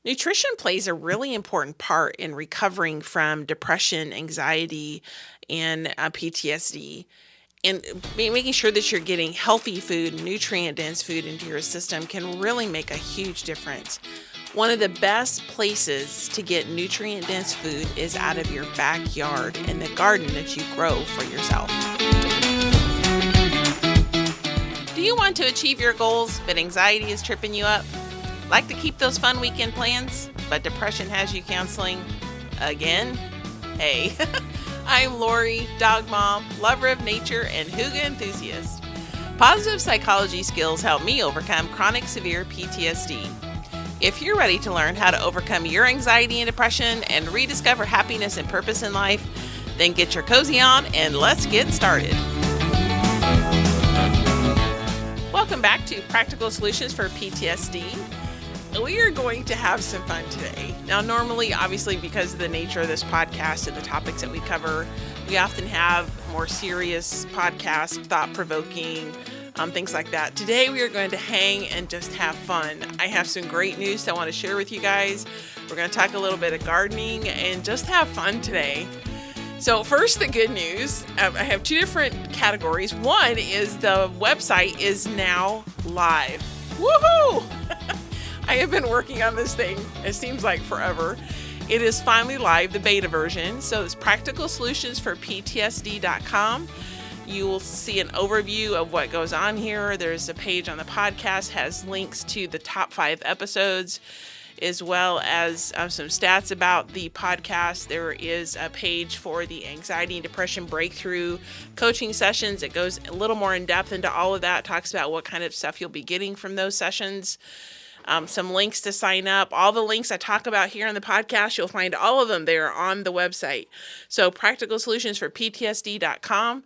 Nutrition plays a really important part in recovering from depression, anxiety, and PTSD. And making sure that you're getting healthy food, nutrient dense food into your system can really make a huge difference. One of the best places to get nutrient dense food is out of your backyard in the garden that you grow for yourself. Do you want to achieve your goals, but anxiety is tripping you up? Like to keep those fun weekend plans, but depression has you counseling again? Hey, I'm Lori, dog mom, lover of nature, and hygge enthusiast. Positive psychology skills help me overcome chronic severe PTSD. If you're ready to learn how to overcome your anxiety and depression and rediscover happiness and purpose in life, then get your cozy on and let's get started. Welcome back to Practical Solutions for PTSD. We are going to have some fun today. Now, normally, obviously, because of the nature of this podcast and the topics that we cover, we often have more serious podcasts, thought-provoking, things like that. Today, we are going to hang and just have fun. I have some great news that I want to share with you guys. We're going to talk a little bit of gardening and just have fun today. So first, the good news. I have two different categories. One is the website is now live. Woohoo! I have been working on this thing, it seems like forever. It is finally live, the beta version. So it's practicalsolutionsforptsd.com. You will see an overview of what goes on here. There's a page on the podcast, has links to the top 5 episodes, as well as some stats about the podcast. There is a page for the anxiety and depression breakthrough coaching sessions. It goes a little more in depth into all of that, talks about what kind of stuff you'll be getting from those sessions. Some links to sign up. All the links I talk about here on the podcast, you'll find all of them there on the website. So practicalsolutionsforptsd.com.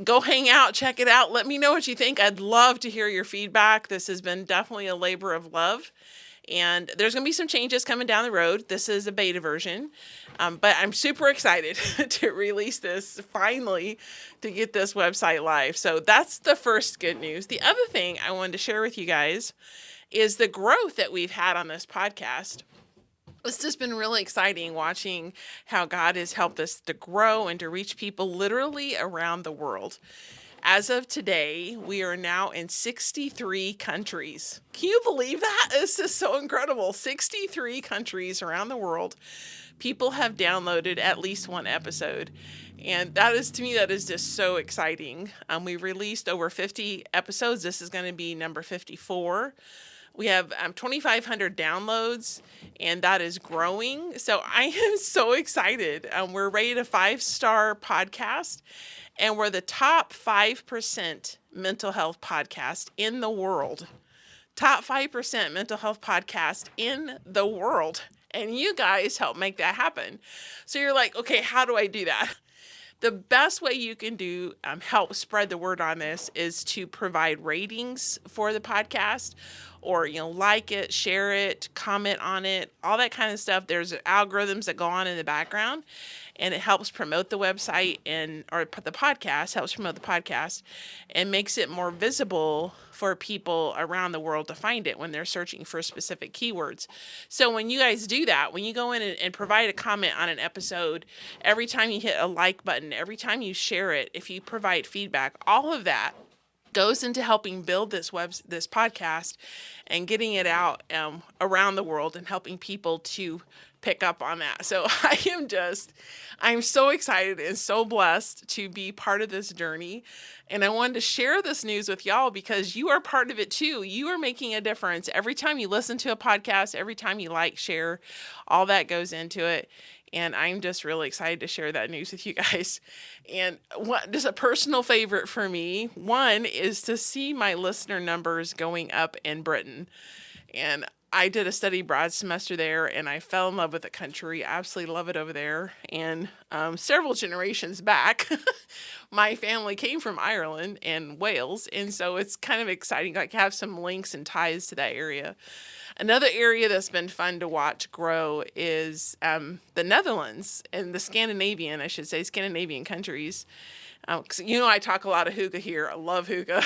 Go hang out, check it out. Let me know what you think. I'd love to hear your feedback. This has been definitely a labor of love. And there's going to be some changes coming down the road. This is a beta version. But I'm super excited to release this finally, to get this website live. So that's the first good news. The other thing I wanted to share with you guys is the growth that we've had on this podcast. It's just been really exciting watching how God has helped us to grow and to reach people literally around the world. As of today, we are now in 63 countries. Can you believe that? This is so incredible. 63 countries around the world. People have downloaded at least one episode. And that is, to me, that is just so exciting. We've released over 50 episodes. This is going to be number 54. We have 2,500 downloads, and that is growing. So I am so excited. We're rated a 5-star podcast, and we're the top 5% mental health podcast in the world. Top 5% mental health podcast in the world. And you guys help make that happen. So you're like, okay, how do I do that? The best way you can do help spread the word on this is to provide ratings for the podcast, or like it, share it, comment on it, all that kind of stuff. There's algorithms that go on in the background, and it helps promote the website or the podcast, helps promote the podcast, and makes it more visible for people around the world to find it when they're searching for specific keywords. So when you guys do that, when you go in and provide a comment on an episode, every time you hit a like button, every time you share it, if you provide feedback, all of that goes into helping build this podcast and getting it out around the world and helping people to pick up on that. So I'm so excited and so blessed to be part of this journey. And I wanted to share this news with y'all because you are part of it too. You are making a difference. Every time you listen to a podcast, every time you like, share, all that goes into it. And I'm just really excited to share that news with you guys. And just a personal favorite for me, one is to see my listener numbers going up in Britain. And I did a study abroad semester there, and I fell in love with the country. Absolutely love it over there. And several generations back, my family came from Ireland and Wales, and so it's kind of exciting. Like, have some links and ties to that area. Another area that's been fun to watch grow is the Netherlands and the Scandinavian countries. 'Cause I talk a lot of hygge here. I love hygge.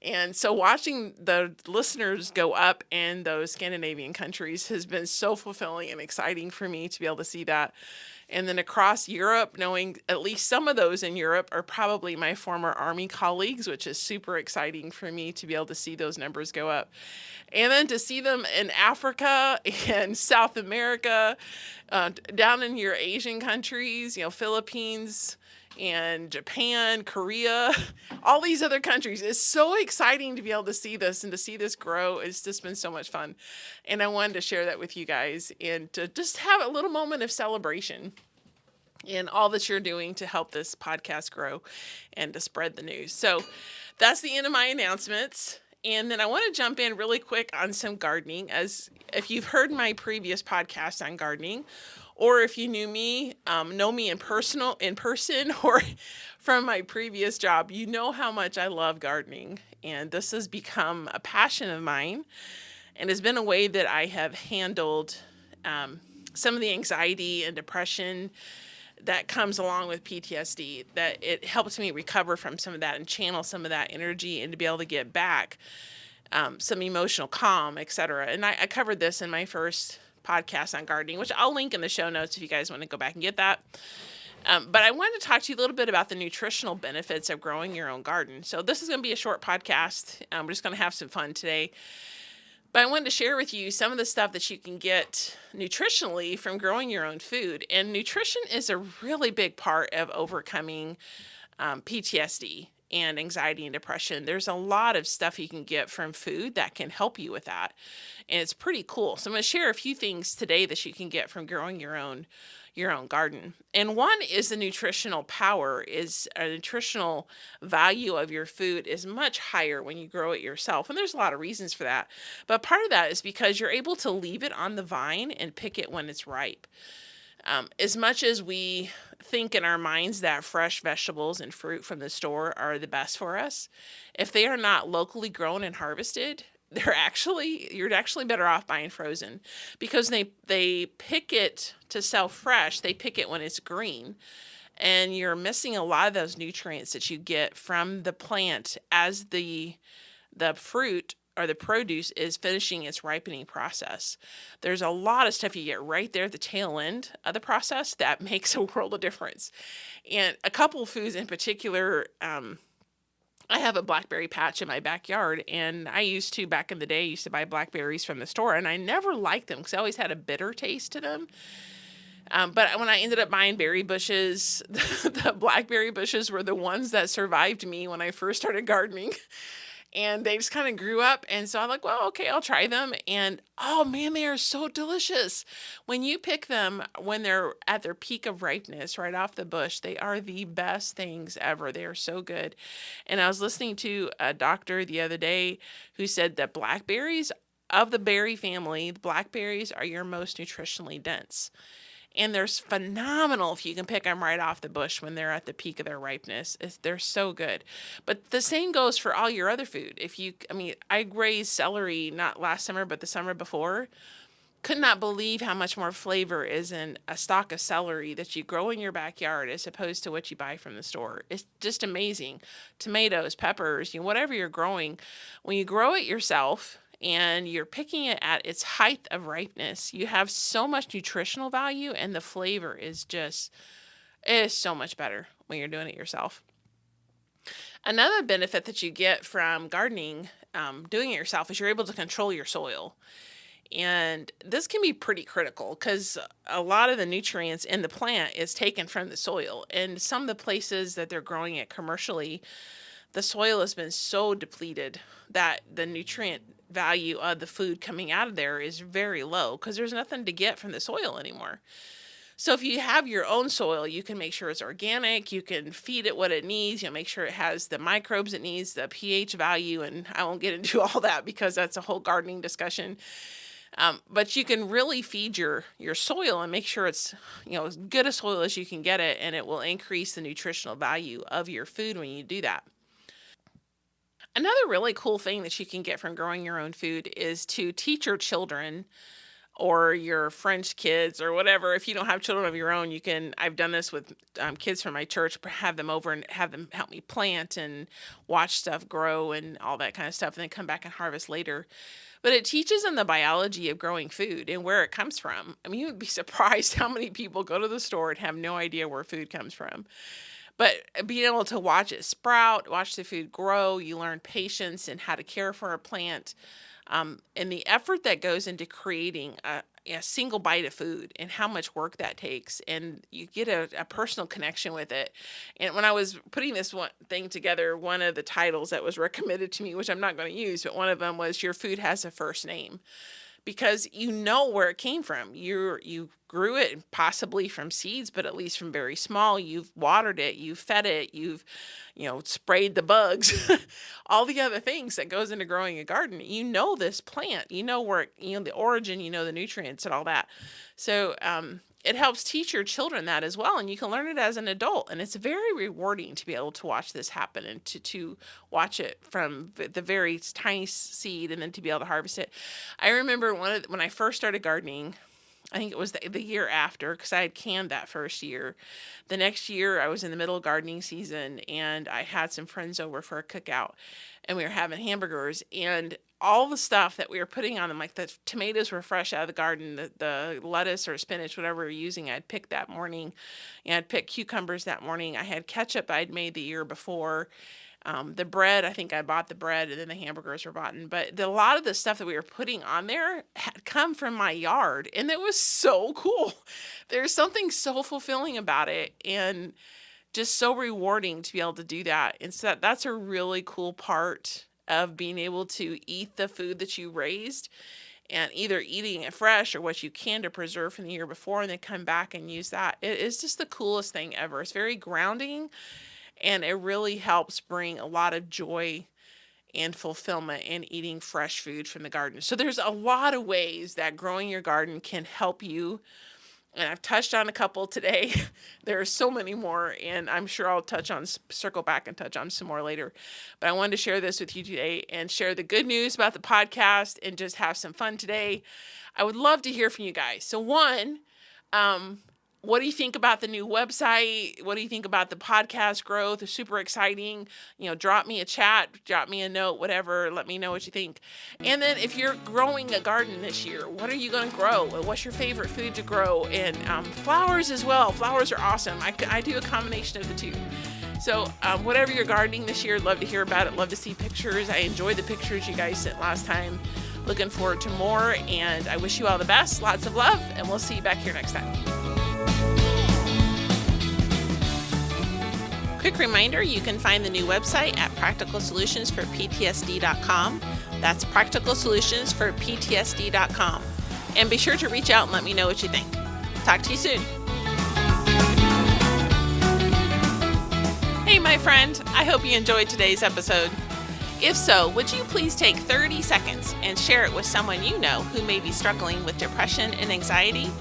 And so watching the listeners go up in those Scandinavian countries has been so fulfilling and exciting for me to be able to see that. And then across Europe, knowing at least some of those in Europe are probably my former Army colleagues, which is super exciting for me to be able to see those numbers go up. And then to see them in Africa and South America, down in your Asian countries, Philippines and Japan, Korea, all these other countries. It's so exciting to be able to see this and to see this grow. It's just been so much fun. And I wanted to share that with you guys and to just have a little moment of celebration in all that you're doing to help this podcast grow and to spread the news. So that's the end of my announcements. And then I want to jump in really quick on some gardening. As if you've heard my previous podcast on gardening, or if you know me in person, or from my previous job, you know how much I love gardening. And this has become a passion of mine and has been a way that I have handled some of the anxiety and depression that comes along with PTSD, that it helps me recover from some of that and channel some of that energy and to be able to get back some emotional calm, etc. And I covered this in my first podcast on gardening, which I'll link in the show notes if you guys want to go back and get that. But I wanted to talk to you a little bit about the nutritional benefits of growing your own garden. So this is going to be a short podcast. We're just going to have some fun today. But I wanted to share with you some of the stuff that you can get nutritionally from growing your own food. And nutrition is a really big part of overcoming PTSD and anxiety and depression. There's a lot of stuff you can get from food that can help you with that. And it's pretty cool. So I'm going to share a few things today that you can get from growing your own garden. And one is the nutritional power, is a nutritional value of your food is much higher when you grow it yourself. And there's a lot of reasons for that. But part of that is because you're able to leave it on the vine and pick it when it's ripe. As much as we think in our minds that fresh vegetables and fruit from the store are the best for us, if they are not locally grown and harvested, you're actually better off buying frozen, because they pick it to sell fresh. They pick it when it's green, and you're missing a lot of those nutrients that you get from the plant as the fruit or the produce is finishing its ripening process. There's a lot of stuff you get right there at the tail end of the process that makes a world of difference. And a couple of foods in particular, I have a blackberry patch in my backyard, and back in the day, used to buy blackberries from the store, and I never liked them because I always had a bitter taste to them. But when I ended up buying berry bushes, the blackberry bushes were the ones that survived me when I first started gardening. And they just kind of grew up. And so I'm like, well, okay, I'll try them. And oh man, they are so delicious. When you pick them when they're at their peak of ripeness right off the bush, they are the best things ever. They are so good. And I was listening to a doctor the other day who said that blackberries, of the berry family, the blackberries are your most nutritionally dense. And they're phenomenal if you can pick them right off the bush when they're at the peak of their ripeness. They're so good. But the same goes for all your other food. I raised celery not last summer, but the summer before. Could not believe how much more flavor is in a stalk of celery that you grow in your backyard as opposed to what you buy from the store. It's just amazing. Tomatoes, peppers, whatever you're growing, when you grow it yourself and you're picking it at its height of ripeness, you have so much nutritional value, and the flavor is so much better when you're doing it yourself. Another benefit that you get from gardening, doing it yourself, is you're able to control your soil. And this can be pretty critical because a lot of the nutrients in the plant is taken from the soil. And some of the places that they're growing it commercially, the soil has been so depleted that the nutrient value of the food coming out of there is very low because there's nothing to get from the soil anymore. So if you have your own soil, you can make sure it's organic, you can feed it what it needs, make sure it has the microbes it needs, the pH value, and I won't get into all that because that's a whole gardening discussion. But you can really feed your soil and make sure it's as good a soil as you can get it, and it will increase the nutritional value of your food when you do that. Another really cool thing that you can get from growing your own food is to teach your children or your French kids or whatever. If you don't have children of your own, I've done this with kids from my church, have them over and have them help me plant and watch stuff grow and all that kind of stuff, and then come back and harvest later. But it teaches them the biology of growing food and where it comes from. I mean, you would be surprised how many people go to the store and have no idea where food comes from. But being able to watch it sprout, watch the food grow, you learn patience and how to care for a plant. And the effort that goes into creating a single bite of food and how much work that takes. And you get a personal connection with it. And when I was putting this one thing together, one of the titles that was recommended to me, which I'm not going to use, but one of them was Your Food Has a First Name. Because you know where it came from. You grew it possibly from seeds, but at least from very small. You've watered it, you've fed it, you've sprayed the bugs, all the other things that goes into growing a garden. You know this plant, you know where the origin, you know the nutrients and all that. So it helps teach your children that as well, and you can learn it as an adult. And it's very rewarding to be able to watch this happen and to watch it from the very tiny seed and then to be able to harvest it. I remember when I first started gardening, I think it was the year after, because I had canned that first year. The next year, I was in the middle of gardening season, and I had some friends over for a cookout, and we were having hamburgers, and all the stuff that we were putting on them, like the tomatoes were fresh out of the garden, the lettuce or spinach, whatever we were using, I'd picked that morning, and I'd picked cucumbers that morning. I had ketchup I'd made the year before. The bread, I think I bought the bread and then the hamburgers were bought. But a lot of the stuff that we were putting on there had come from my yard, and it was so cool. There's something so fulfilling about it and just so rewarding to be able to do that. And so that's a really cool part of being able to eat the food that you raised, and either eating it fresh or what you can to preserve from the year before and then come back and use that. It is just the coolest thing ever. It's very grounding. And it really helps bring a lot of joy and fulfillment in eating fresh food from the garden. So there's a lot of ways that growing your garden can help you. And I've touched on a couple today. There are so many more, and I'm sure I'll circle back and touch on some more later. But I wanted to share this with you today and share the good news about the podcast and just have some fun today. I would love to hear from you guys. So one, what do you think about the new website? What do you think about the podcast growth? It's super exciting. Drop me a chat, drop me a note, whatever. Let me know what you think. And then if you're growing a garden this year, what are you going to grow? What's your favorite food to grow? And flowers as well. Flowers are awesome. I do a combination of the two. So whatever you're gardening this year, love to hear about it. Love to see pictures. I enjoyed the pictures you guys sent last time. Looking forward to more. And I wish you all the best. Lots of love. And we'll see you back here next time. Quick reminder, you can find the new website at practicalsolutionsforptsd.com. That's practicalsolutionsforptsd.com. And be sure to reach out and let me know what you think. Talk to you soon. Hey, my friend. I hope you enjoyed today's episode. If so, would you please take 30 seconds and share it with someone you know who may be struggling with depression and anxiety?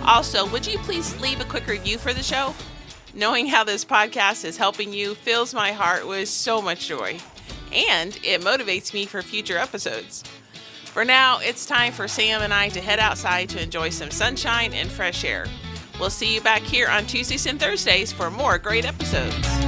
Also, would you please leave a quick review for the show? Knowing how this podcast is helping you fills my heart with so much joy, and it motivates me for future episodes. For now, it's time for Sam and I to head outside to enjoy some sunshine and fresh air. We'll see you back here on Tuesdays and Thursdays for more great episodes.